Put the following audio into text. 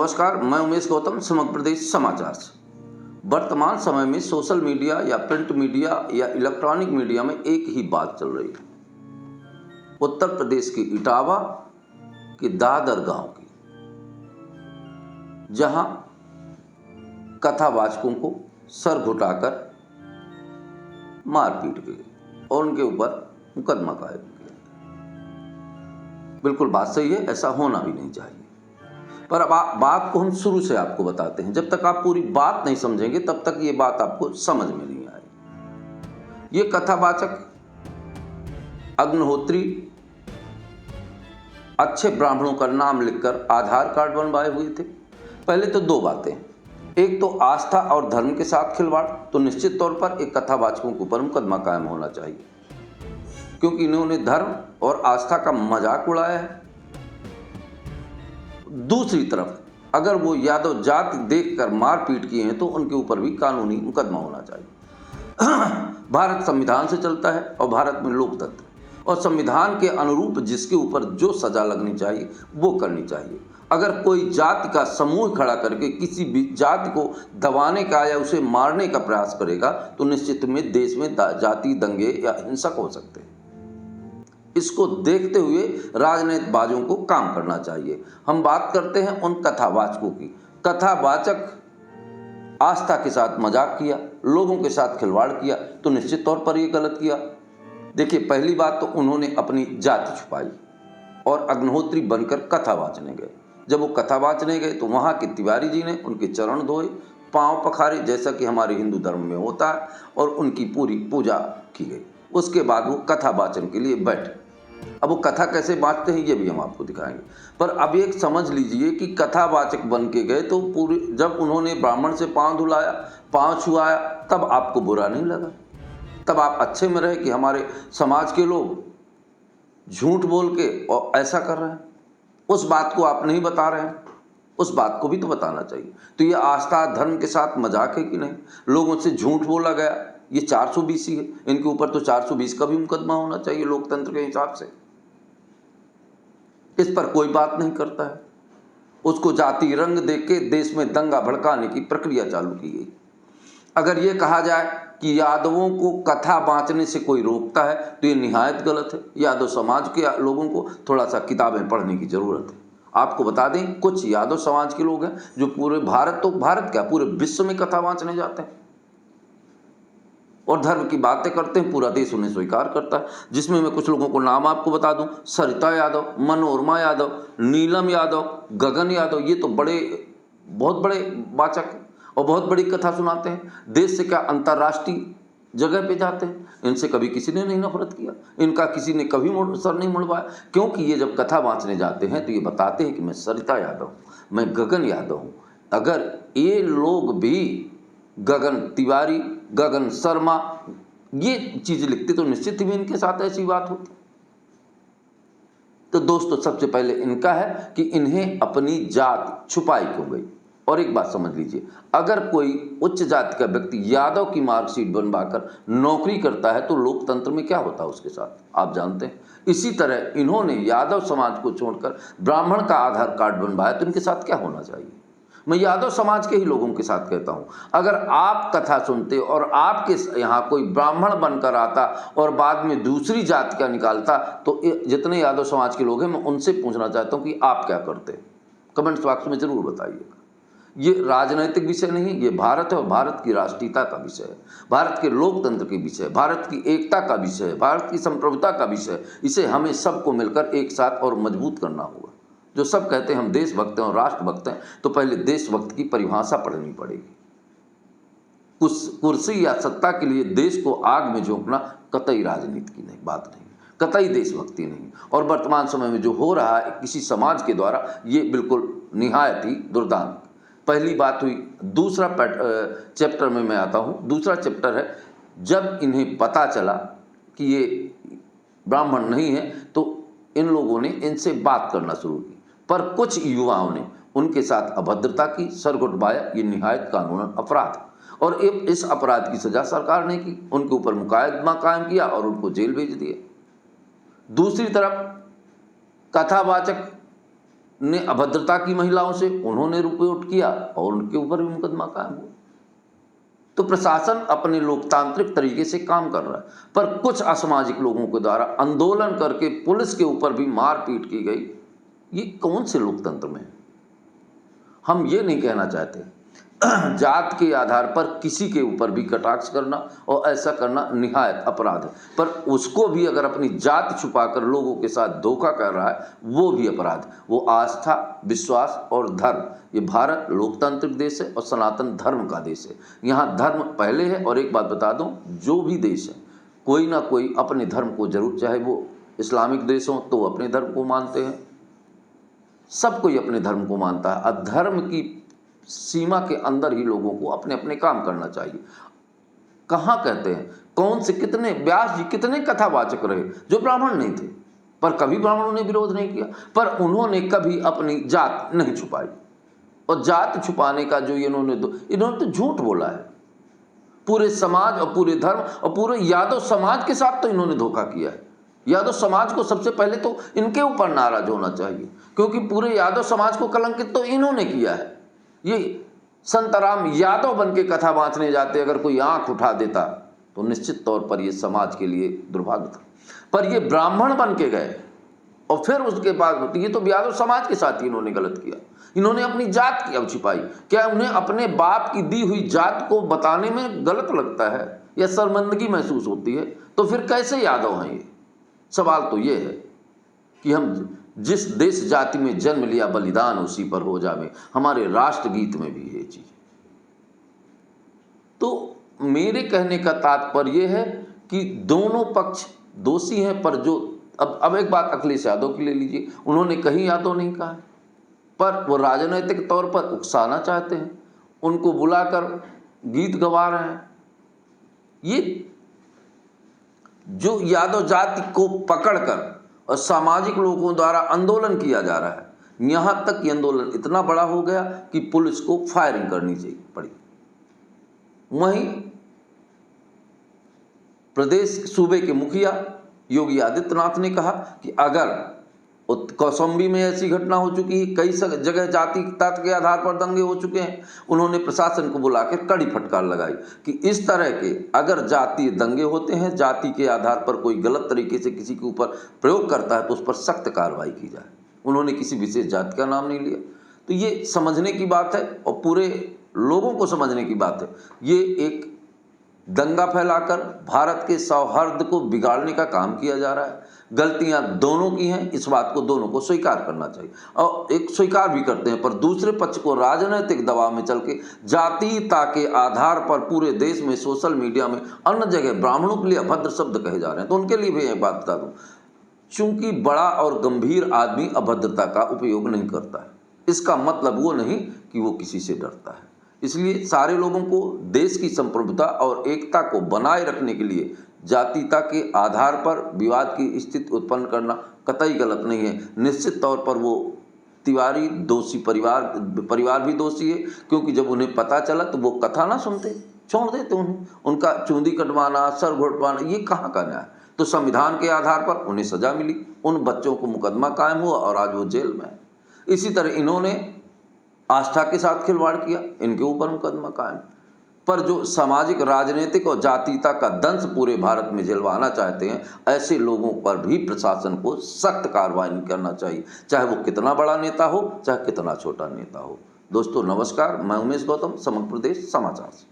नमस्कार, मैं उमेश गौतम, समग्र प्रदेश समाचार से। वर्तमान समय में सोशल मीडिया या प्रिंट मीडिया या इलेक्ट्रॉनिक मीडिया में एक ही बात चल रही है। उत्तर प्रदेश की इटावा के दादर गांव की, जहां कथावाचकों को सर घुटाकर मारपीट की गई और उनके ऊपर मुकदमा कायम किया। बिल्कुल बात सही है, ऐसा होना भी नहीं चाहिए। पर अब बात को हम शुरू से आपको बताते हैं। जब तक आप पूरी बात नहीं समझेंगे तब तक ये बात आपको समझ में नहीं आएगी। ये कथावाचक अग्निहोत्री अच्छे ब्राह्मणों का नाम लिखकर आधार कार्ड बनवाए हुए थे। पहले तो दो बातें, एक तो आस्था और धर्म के साथ खिलवाड़, तो निश्चित तौर पर एक कथावाचकों के ऊपर मुकदमा कायम होना चाहिए, क्योंकि इन्होंने धर्म और आस्था का मजाक उड़ाया है। दूसरी तरफ अगर वो यादव जाति देखकर मारपीट किए हैं तो उनके ऊपर भी कानूनी मुकदमा होना चाहिए। भारत संविधान से चलता है और भारत में लोकतंत्र, और संविधान के अनुरूप जिसके ऊपर जो सजा लगनी चाहिए वो करनी चाहिए। अगर कोई जाति का समूह खड़ा करके किसी भी जाति को दबाने का या उसे मारने का प्रयास करेगा तो निश्चित में देश में जाति दंगे या हिंसक हो सकते हैं। इसको देखते हुए राजनीतिबाजों को काम करना चाहिए। हम बात करते हैं उन कथावाचकों की। कथावाचक आस्था के साथ मजाक किया, लोगों के साथ खिलवाड़ किया, तो निश्चित तौर पर ये गलत किया। देखिए, पहली बात तो उन्होंने अपनी जाति छुपाई और अग्निहोत्री बनकर कथा वाचने गए। जब वो कथा वाचने गए तो वहाँ के तिवारी जी ने उनके चरण धोए, पांव पखारे, जैसा कि हमारे हिंदू धर्म में होता है, और उनकी पूरी पूजा की गई। उसके बाद वो कथा वाचन के लिए बैठे। अब वो कथा कैसे बाँचते हैं ये भी हम आपको दिखाएंगे। पर अब एक समझ लीजिए कि कथावाचक बन के गए तो पूरी, जब उन्होंने ब्राह्मण से पांव धुलाया, पांव छुआया, तब आपको बुरा नहीं लगा, तब आप अच्छे में रहे कि हमारे समाज के लोग झूठ बोल के और ऐसा कर रहे हैं। उस बात को आप नहीं बता रहे हैं, उस बात को भी तो बताना चाहिए। तो ये आस्था धर्म के साथ मजाक है कि नहीं? लोगों से झूठ बोला गया, ये 420 ही है, इनके ऊपर तो 420 का भी मुकदमा होना चाहिए लोकतंत्र के हिसाब से। इस पर कोई बात नहीं करता है। उसको जाति रंग देख के देश में दंगा भड़काने की प्रक्रिया चालू की गई। अगर ये कहा जाए कि यादवों को कथा बाँचने से कोई रोकता है तो ये निहायत गलत है। यादव समाज के लोगों को थोड़ा सा किताबें पढ़ने की जरूरत है। आपको बता दें, कुछ यादव समाज के लोग हैं जो पूरे भारत, तो भारत क्या पूरे विश्व में कथा बाँचने जाते हैं और धर्म की बातें करते हैं। पूरा देश उन्हें स्वीकार करता है, जिसमें मैं कुछ लोगों को नाम आपको बता दूं: सरिता यादव, मनोरमा यादव, नीलम यादव, गगन यादव। ये तो बहुत बड़े वाचक हैं और बहुत बड़ी कथा सुनाते हैं। देश से क्या अंतर्राष्ट्रीय जगह पे जाते हैं। इनसे कभी किसी ने नहीं नफरत किया, इनका किसी ने कभी सर नहीं मुड़वाया, क्योंकि ये जब कथा बाँचने जाते हैं तो ये बताते हैं कि मैं सरिता यादव, मैं गगन यादव हूँ। अगर ये लोग भी गगन तिवारी, गगन शर्मा ये चीज़ लिखते तो निश्चित ही इनके साथ ऐसी बात होती। तो दोस्तों, सबसे पहले इनका है कि इन्हें अपनी जात छुपाई क्यों गई। और एक बात समझ लीजिए, अगर कोई उच्च जाति का व्यक्ति यादव की मार्कशीट बनवाकर नौकरी करता है तो लोकतंत्र में क्या होता है उसके साथ, आप जानते हैं। इसी तरह इन्होंने यादव समाज को छोड़कर ब्राह्मण का आधार कार्ड बनवाया तो इनके साथ क्या होना चाहिए। मैं यादव समाज के ही लोगों के साथ कहता हूं, अगर आप कथा सुनते और आपके यहाँ कोई ब्राह्मण बनकर आता और बाद में दूसरी जाति का निकालता, तो जितने यादव समाज के लोग हैं मैं उनसे पूछना चाहता हूं कि आप क्या करते। कमेंट बॉक्स में जरूर बताइएगा। ये राजनैतिक विषय नहीं, ये भारत है और भारत की राष्ट्रीयता का विषय है, भारत के लोकतंत्र के विषय है, भारत की एकता का विषय है, भारत की संप्रभुता का विषय है। इसे हमें सबको मिलकर एक साथ और मजबूत करना होगा। जो सब कहते हैं हम देशभक्त हैं और राष्ट्रभक्त हैं, तो पहले देशभक्त की परिभाषा पढ़नी पड़ेगी। कुर्सी या सत्ता के लिए देश को आग में झोंकना कतई राजनीति की नहीं बात नहीं, कतई देशभक्ति नहीं। और वर्तमान समय में जो हो रहा है किसी समाज के द्वारा, ये बिल्कुल निहायत ही दुर्दांत। पहली बात हुई। दूसरा चैप्टर में मैं आता हूँ। दूसरा चैप्टर है, जब इन्हें पता चला कि ये ब्राह्मण नहीं है तो इन लोगों ने इनसे बात करना शुरू की, पर कुछ युवाओं ने उनके साथ अभद्रता की, सर घुटवाया। ये निहायत कानूनन अपराध है और इस अपराध की सजा सरकार ने की, उनके ऊपर मुकदमा कायम किया और उनको जेल भेज दिया। दूसरी तरफ कथावाचक ने अभद्रता की महिलाओं से, उन्होंने रिपोर्ट किया और उनके ऊपर भी मुकदमा कायम हुआ। तो प्रशासन अपने लोकतांत्रिक तरीके से काम कर रहा है, पर कुछ असामाजिक लोगों के द्वारा आंदोलन करके पुलिस के ऊपर भी मारपीट की गई। ये कौन से लोकतंत्र में है? हम ये नहीं कहना चाहते जात के आधार पर किसी के ऊपर भी कटाक्ष करना और ऐसा करना निहायत अपराध है, पर उसको भी अगर अपनी जात छुपाकर लोगों के साथ धोखा कर रहा है वो भी अपराध है। वो आस्था, विश्वास और धर्म, ये भारत लोकतांत्रिक देश है और सनातन धर्म का देश है। यहाँ धर्म पहले है। और एक बात बता दूं, जो भी देश है कोई ना कोई अपने धर्म को जरूर, चाहे वो इस्लामिक देश हो तो अपने धर्म को मानते हैं, सब कोई अपने धर्म को मानता है। अधर्म की सीमा के अंदर ही लोगों को अपने अपने काम करना चाहिए। कहाँ कहते हैं, कौन से, कितने व्यास जी कितने कथावाचक रहे जो ब्राह्मण नहीं थे, पर कभी ब्राह्मणों ने विरोध नहीं किया, पर उन्होंने कभी अपनी जात नहीं छुपाई। और जात छुपाने का जो इन्होंने तो झूठ बोला है। पूरे समाज और पूरे धर्म और पूरे यादव समाज के साथ तो इन्होंने धोखा किया है। यादव समाज को सबसे पहले तो इनके ऊपर नाराज होना चाहिए, क्योंकि पूरे यादव समाज को कलंकित तो इन्होंने किया है। ये संतराम यादव बन के कथा बांचने जाते, अगर कोई आंख उठा देता तो निश्चित तौर पर ये समाज के लिए दुर्भाग्य था। पर ये ब्राह्मण बन के गए और फिर उसके बाद ये तो यादव समाज के साथ ही इन्होंने गलत किया। इन्होंने अपनी जात की अब छिपाई। क्या उन्हें अपने बाप की दी हुई जात को बताने में गलत लगता है या शर्मिंदगी महसूस होती है? तो फिर कैसे यादव हैं ये? सवाल तो ये है कि हम जिस देश जाति में जन्म लिया बलिदान उसी पर हो जावे, हमारे राष्ट्रगीत में भी ये चीज। तो मेरे कहने का तात्पर्य ये है कि दोनों पक्ष दोषी हैं, पर जो अब एक बात अखिलेश यादव की ले लीजिए, उन्होंने कहीं यादव नहीं कहा है, पर वो राजनीतिक तौर पर उकसाना चाहते हैं, उनको बुलाकर गीत गवा रहे हैं। ये जो यादव जाति को पकड़कर और सामाजिक लोगों द्वारा आंदोलन किया जा रहा है, यहाँ तक कि आंदोलन इतना बड़ा हो गया कि पुलिस को फायरिंग करनी चाहिए पड़ी। वहीं प्रदेश सूबे के मुखिया योगी आदित्यनाथ ने कहा कि अगर कौशाम्बी में ऐसी घटना हो चुकी है, कई जगह जाति तत्व के आधार पर दंगे हो चुके हैं, उन्होंने प्रशासन को बुलाकर कड़ी फटकार लगाई कि इस तरह के अगर जातीय दंगे होते हैं, जाति के आधार पर कोई गलत तरीके से किसी के ऊपर प्रयोग करता है तो उस पर सख्त कार्रवाई की जाए। उन्होंने किसी विशेष जाति का नाम नहीं लिया। तो ये समझने की बात है और पूरे लोगों को समझने की बात है। ये एक दंगा फैलाकर भारत के सौहार्द को बिगाड़ने का काम किया जा रहा है। गलतियां दोनों की हैं, इस बात को दोनों को स्वीकार करना चाहिए और एक स्वीकार भी करते हैं, पर दूसरे पक्ष को राजनीतिक दबाव में चल के जातीयता के आधार पर पूरे देश में सोशल मीडिया में अन्य जगह ब्राह्मणों के लिए अभद्र शब्द कहे जा रहे हैं। तो उनके लिए भी एक बात बता दूं, चूंकि बड़ा और गंभीर आदमी अभद्रता का उपयोग नहीं करता है, इसका मतलब वो नहीं कि वो किसी से डरता है। इसलिए सारे लोगों को देश की संप्रभुता और एकता को बनाए रखने के लिए जातीयता के आधार पर विवाद की स्थिति उत्पन्न करना कतई गलत नहीं है। निश्चित तौर पर वो तिवारी दोषी, परिवार भी दोषी है, क्योंकि जब उन्हें पता चला तो वो कथा ना सुनते, छोड़ देते उन्हें। उनका चूंदी कटवाना, सर घोटवाना, ये कहाँ का न्याय? तो संविधान के आधार पर उन्हें सजा मिली, उन बच्चों को मुकदमा कायम हुआ और आज वो जेल में है। इसी तरह इन्होंने आस्था के साथ खिलवाड़ किया, इनके ऊपर मुकदमा कायम। पर जो सामाजिक, राजनीतिक और जातीयता का दंश पूरे भारत में झिलवाना चाहते हैं, ऐसे लोगों पर भी प्रशासन को सख्त कार्रवाई करना चाहिए, चाहे वो कितना बड़ा नेता हो, चाहे कितना छोटा नेता हो। दोस्तों नमस्कार, मैं उमेश गौतम, समग्र प्रदेश समाचार से।